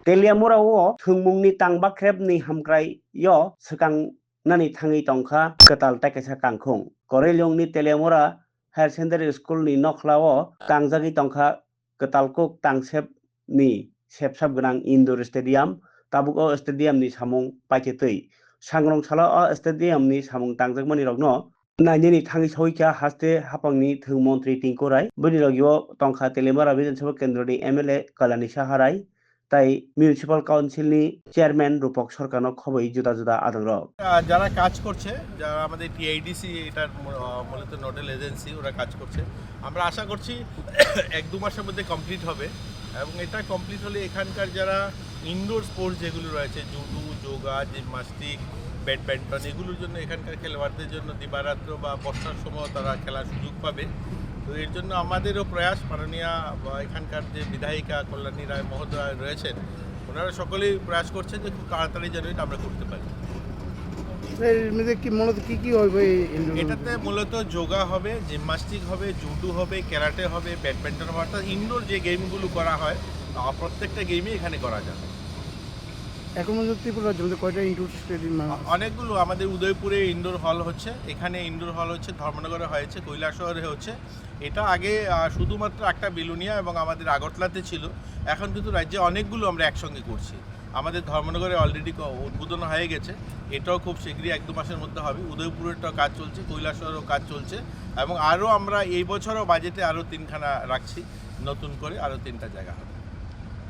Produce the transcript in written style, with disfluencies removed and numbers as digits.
Teliamurao thungmungni tangbakrepni hamkrai sekang thangi tongkha ketal taikaisa kangkhung. Korelyongni Teliamura Higher Secondary School ni nokhlao kangjagi tongkha ketalkuk tangsepni sepsap gwnang indoor stadium tabuk o stadium ni samung paichetui. Sangrong sala o stadium ni samung tangjakmani rokno nainini thangi soika haste hapangni thung mantri tingkorai boni rogyo tongkha Teliamura Vijan Sabha Kendra ni MLA Kalani Saharai তাই municipal কাউন্সিলনি chairman রূপক সরকারনো খবই জুদা জুদা আদংরক যারা কাজ করছে যারা আমাদের TIDC এটার মূলত nodal agency ওরা কাজ করছে আমরা আশা করছি 1-2 মাসের মধ্যে কমপ্লিট হবে এবং এটা কমপ্লিট হলে এখানকার যারা ইনডোর স্পোর্টস যেগুলো রয়েছে জুডো যোগা জিমন্যাস্টিক ব্যাডমিন্টন এগুলোর জন্য এখানকার খেলোয়াড়দের জন্য দিবারাত্র বা বর্ষার সময় তারা খেলার সুযোগ পাবে। তো এর জন্য আমাদেরও প্রয়াস মাননীয় এখানকার যে বিধায়িকা কল্যাণী রায় মহোদয় রয়েছেন ওনারা সকলেই প্রয়াস করছেন যে খুব তাড়াতাড়ি যেন এটা আমরা করতে পারি। এটাতে মূলত যোগা হবে, জিমন্যাস্টিক হবে, জুডো হবে, ক্যারাটে হবে, ব্যাডমিন্টন হবে, অর্থাৎ ইনডোর যে গেমগুলো করা হয় প্রত্যেকটা গেমই এখানে করা যাবে। এখন ত্রিপুরা কয়টা ইনডোর স্টেডিয়াম? অনেকগুলো আমাদের উদয়পুরে ইনডোর হল হচ্ছে, এখানে ইনডোর হল হচ্ছে, ধর্মনগরে হয়েছে, কৈলাসহরে হচ্ছে। এটা আগে শুধুমাত্র একটা বিলুনিয়া এবং আমাদের আগরতলাতে ছিল, এখন কিন্তু রাজ্যে অনেকগুলো আমরা একসঙ্গে করছি। আমাদের ধর্মনগরে অলরেডি উদ্বোধন হয়ে গেছে, এটাও খুব শীঘ্রই 1-2 মাসের মধ্যে হবে। উদয়পুরেরটাও কাজ চলছে, কৈলাসহরেও কাজ চলছে এবং আরও আমরা এই বছরও বাজেটে আরও 3খানা রাখছি, নতুন করে আরও 3টা জায়গা হবে।